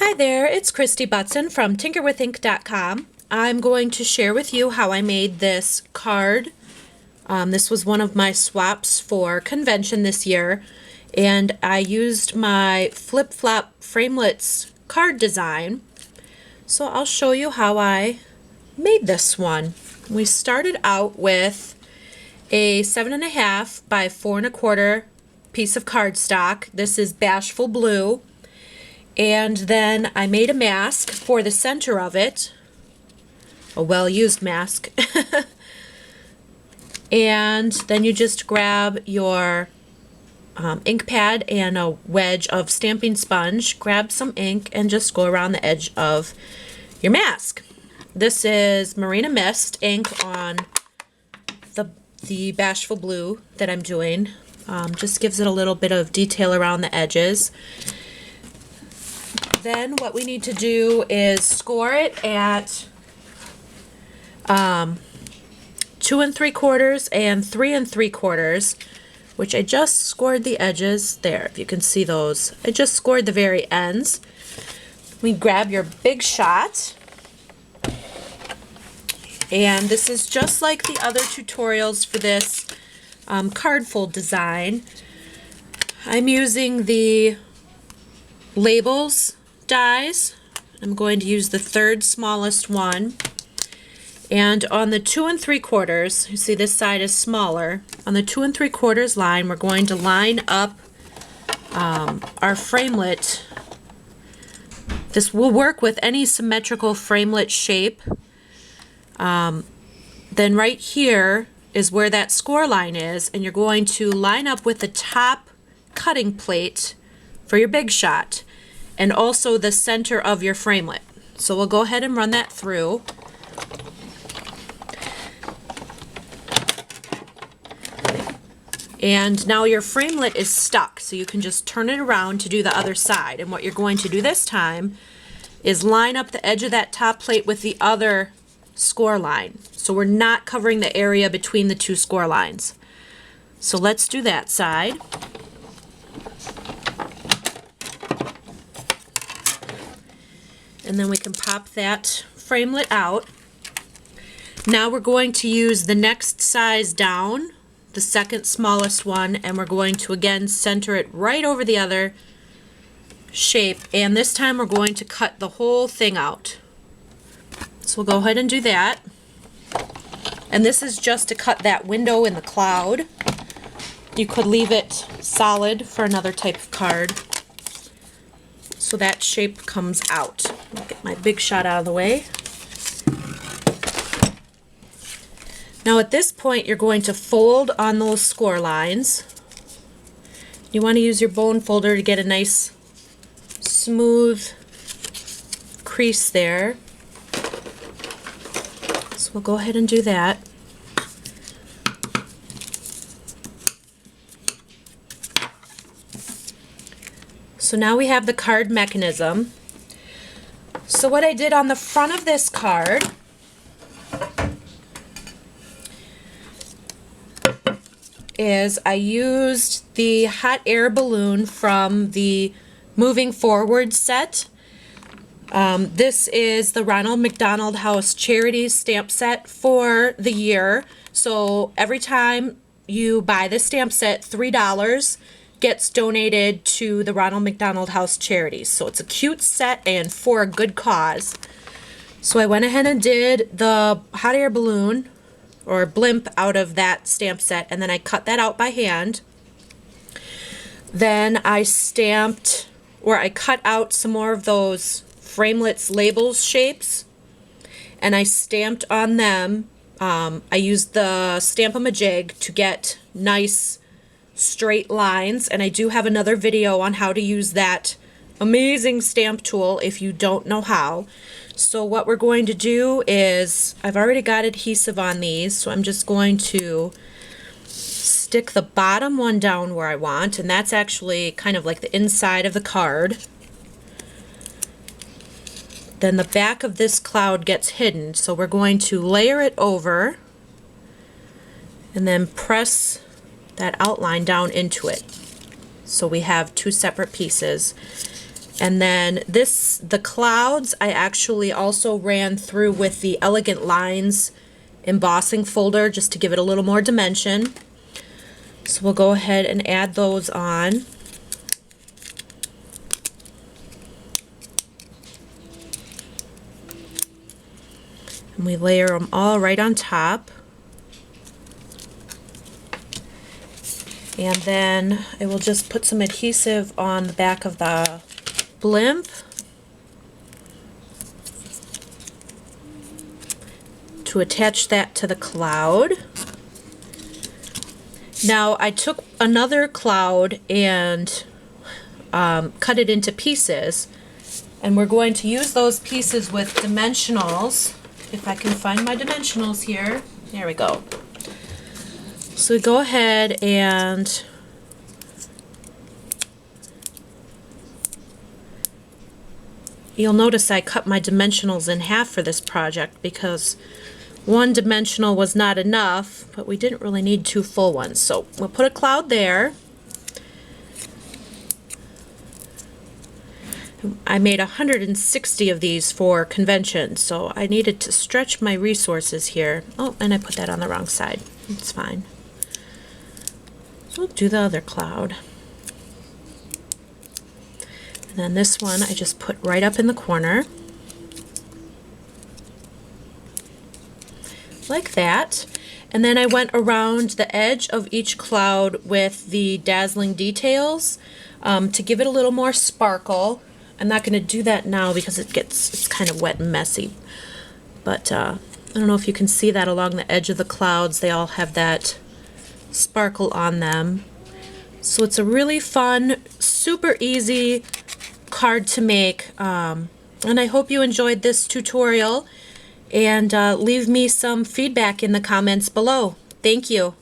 Hi there, it's Cristy Butzen from tinkerwithink.com. I'm going to share with you how I made this card. This was one of my swaps for convention this year, and I used my flip-flop Framelits card design. So I'll show you how I made this one. We started out with a 7.5 by 4 1/4 piece of cardstock. This is Bashful Blue. And then I made a mask for the center of it, a well-used mask. And then you just grab your ink pad and a wedge of stamping sponge, grab some ink, and just go around the edge of your mask. This is Marina Mist ink on the Bashful Blue that I'm doing. Just gives it a little bit of detail around the edges. Then what we need to do is score it at 2 3/4 and 3 3/4, which I just scored the edges there, if you can see those. I just scored the very ends. We grab your big shot, and this is just like the other tutorials for this card fold design. I'm using the labels dies. I'm going to use the third smallest one, and on the 2 3/4, you see this side is smaller. On the 2 3/4 line, we're going to line up our framelit. This will work with any symmetrical framelit shape. Then right here is where that score line is, and you're going to line up with the top cutting plate for your big shot, and also the center of your framelit. So we'll go ahead and run that through. And now your framelit is stuck, so you can just turn it around to do the other side. And what you're going to do this time is line up the edge of that top plate with the other score line. So we're not covering the area between the two score lines. So let's do that side. And then we can pop that framelit out. Now we're going to use the next size down, the second smallest one, and we're going to again center it right over the other shape, and this time we're going to cut the whole thing out. So we'll go ahead and do that. And this is just to cut that window in the cloud. You could leave it solid for another type of card, so that shape comes out. I'll get my big shot out of the way. Now at this point you're going to fold on those score lines. You want to use your bone folder to get a nice smooth crease there. So we'll go ahead and do that. So now we have the card mechanism. So what I did on the front of this card is I used the hot air balloon from the Moving Forward set. This is the Ronald McDonald House Charities stamp set for the year. So every time you buy this stamp set, $3 gets donated to the Ronald McDonald House Charities. So it's a cute set and for a good cause. So I went ahead and did the hot air balloon or blimp out of that stamp set, and then I cut that out by hand. Then I stamped, or I cut out some more of those Framelits labels shapes, and I stamped on them. I used the Stamp-A-Majig to get nice straight lines, and I do have another video on how to use that amazing stamp tool if you don't know how. So what we're going to do is, I've already got adhesive on these, so I'm just going to stick the bottom one down where I want, and that's actually kind of like the inside of the card. Then the back of this cloud gets hidden, so we're going to layer it over and then press that outline down into it. So we have two separate pieces. And then the clouds, I actually also ran through with the Elegant Lines embossing folder just to give it a little more dimension. So we'll go ahead and add those on. And we layer them all right on top. And then I will just put some adhesive on the back of the blimp to attach that to the cloud. Now I took another cloud and cut it into pieces, and we're going to use those pieces with dimensionals. If I can find my dimensionals here. There we go. So we go ahead and you'll notice I cut my dimensionals in half for this project because one dimensional was not enough, but we didn't really need two full ones. So we'll put a cloud there. I made 160 of these for convention, so I needed to stretch my resources here. Oh, and I put that on the wrong side. It's fine. We'll do the other cloud. And then this one I just put right up in the corner. Like that. And then I went around the edge of each cloud with the dazzling details to give it a little more sparkle. I'm not going to do that now because it's kind of wet and messy. But I don't know if you can see that along the edge of the clouds. They all have that sparkle on them. So it's a really fun, super easy card to make. And I hope you enjoyed this tutorial. And leave me some feedback in the comments below. Thank you.